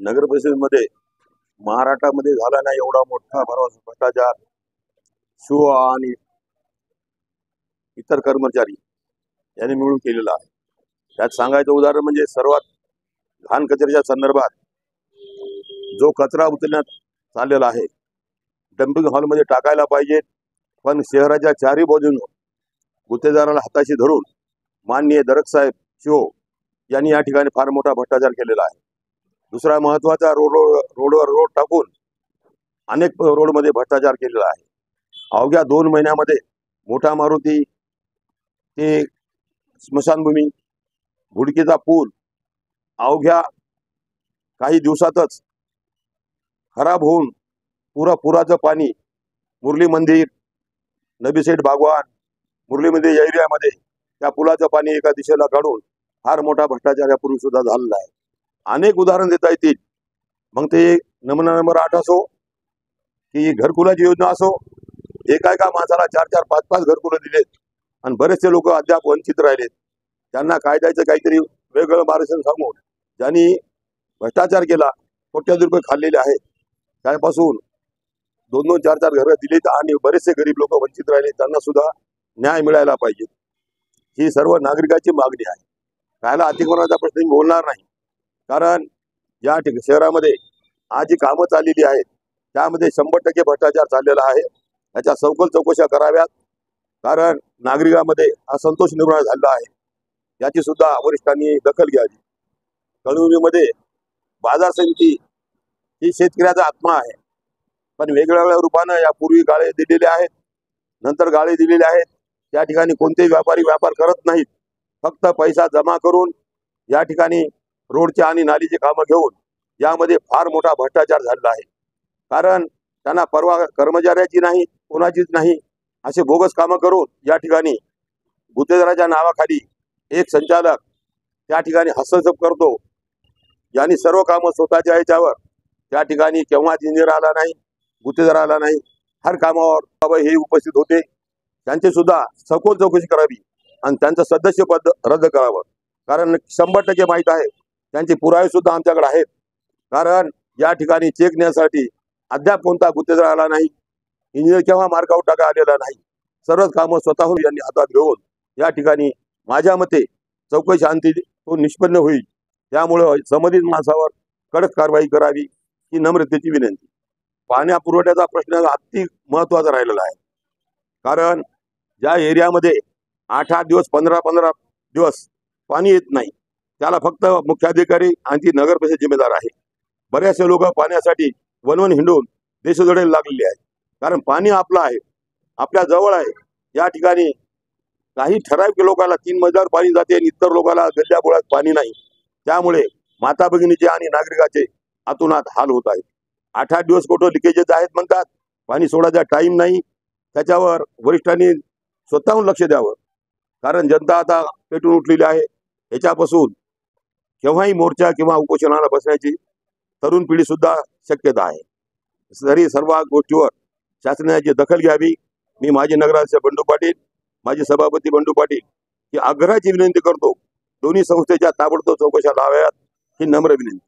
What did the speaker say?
नगर परिषदेमध्ये महाराष्ट्रामध्ये झाला नाही एवढा मोठा भ्रष्टाचार शिव आणि इतर कर्मचारी यांनी मिळून केलेला आहे। त्यात सांगायचं उदाहरण म्हणजे सर्वात घाण कचऱ्याच्या संदर्भात जो कचरा उचलण्यात चाललेला आहे, डम्पिंग हॉलमध्ये टाकायला पाहिजे, पण शहराच्या चारही बाजूने गुत्तेदाराला हाताशी धरून माननीय दरक साहेब शिव यांनी या ठिकाणी फार मोठा भ्रष्टाचार केलेला आहे। दुसरा महत्वाचा रोडवर रोड टाकून अनेक रोडमध्ये भ्रष्टाचार केलेला आहे। अवघ्या 2 महिन्यामध्ये मोठा मारुती ते स्मशानभूमी घुडकीचा पूल अवघ्या काही दिवसातच खराब होऊन पुराचं पाणी मुरली मंदिर नबीसेठ बागवान मुरली मंदिर या एरियामध्ये त्या पुलाचं पाणी एका दिशेला काढून फार मोठा भ्रष्टाचार यापूर्वी सुद्धा झालेला आहे। अनेक उदाहरण देता येतील, मग ते नमुना नंबर 8 असो की घरकुलाची योजना असो, एका माणसाला 4-4, 5-5 घरकुलं दिलेत आणि बरेचसे लोक अद्याप वंचित राहिलेत। त्यांना कायद्याचं काहीतरी वेगळं मार्गदर्शन सांगून ज्यांनी भ्रष्टाचार केला, कोट्यावधी रुपये खाल्लेले आहेत, त्यापासून 2-2, 4-4 घरं दिलीत आणि बरेचसे गरीब लोक वंचित राहिले, त्यांना सुद्धा न्याय मिळायला पाहिजे। ही सर्व नागरिकांची मागणी आहे। कायला अतिक्रमणाचा प्रश्न मी बोलणार नाही, कारण या ठिकाणी शहरामध्ये आज जी कामं चाललेली आहेत त्यामध्ये 100% भ्रष्टाचार चाललेला आहे। याच्या सखोल चौकशा कराव्यात, कारण नागरिकांमध्ये असंतोष निर्माण झालेला आहे। याची सुद्धा वरिष्ठांनी दखल घ्यावी। कळवणीमध्ये बाजार समिती ही शेतकऱ्याचा आत्मा आहे, पण वेगवेगळ्या रूपानं यापूर्वी गाळे दिलेले आहेत, नंतर गाळे दिलेले आहेत। त्या ठिकाणी कोणतेही व्यापारी व्यापार करत नाहीत, फक्त पैसा जमा करून या ठिकाणी रोडच्या आणि नालीची कामं घेऊन यामध्ये फार मोठा भ्रष्टाचार झालेला आहे। कारण त्यांना परवा कर्मचाऱ्याची नाही, कोणाचीच नाही, असे बोगस कामं करून या ठिकाणी गुत्तेदाराच्या नावाखाली एक संचालक त्या ठिकाणी हस्तक्षेप करतो। यांनी सर्व कामं स्वतःच्या याच्यावर त्या ठिकाणी केव्हाच इंजिनियर आला नाही, गुत्तेदार आला नाही, हर कामावर हे उपस्थित होते। त्यांची सुद्धा सखोल चौकशी करावी आणि त्यांचं सदस्यपद रद्द करावं, कारण 100% माहीत आहे, त्यांचे पुरावे सुद्धा आमच्याकडे आहेत। कारण या ठिकाणी चेक नेण्यासाठी अद्याप कोणता गुत्तेदार आला नाही, इंजिनियर केव्हा मार्कआउट टाका आलेला नाही, सर्वच कामं स्वतःहून यांनी हातात घेऊन या ठिकाणी माझ्या मते चौकशी अंती तो निष्पन्न होईल। त्यामुळे संबंधित माणसावर कडक कारवाई करावी ही नम्रतेची विनंती। पाण्या पुरवठ्याचा प्रश्न अति महत्त्वाचा राहिलेला आहे, कारण ज्या एरियामध्ये 8-8 दिवस 15-15 दिवस पाणी येत नाही, त्याला फक्त मुख्याधिकारी आणि ती नगर परिषद जिम्मेदार आहे। बरेचसे लोक पाण्यासाठी वनवन हिंडून देशोधडीला लागलेले आहेत, कारण पाणी आपलं आहे, आपल्या जवळ आहे। या ठिकाणी काही ठराविक लोकांना 3 मजल्यावर पाणी जाते आणि इतर लोकांना गल्ल्या बोळात पाणी नाही। त्यामुळे माता भगिनीचे आणि नागरिकाचे आतुनात हाल होत आहेत। 8-8 दिवस कुठं लिकेजेस आहेत म्हणतात, पाणी सोडायचा टाईम नाही। त्याच्यावर वरिष्ठांनी स्वतःहून लक्ष द्यावं, कारण जनता आता पेटून उठलेली आहे। याच्यापासून केव्हाही मोर्चा किंवा उपोषणाला बसण्याची तरुण पिढी सुद्धा शक्यता आहे। तरी सर्व गोष्टीवर शासनाची दखल घ्यावी। मी माजी नगराध्यक्ष बंडू पाटील, माजी सभापती बंडू पाटील ही आग्रहाची विनंती करतो, दोन्ही संस्थेच्या ताबडतोब चौकशा लावाव्यात ही नम्र विनंती।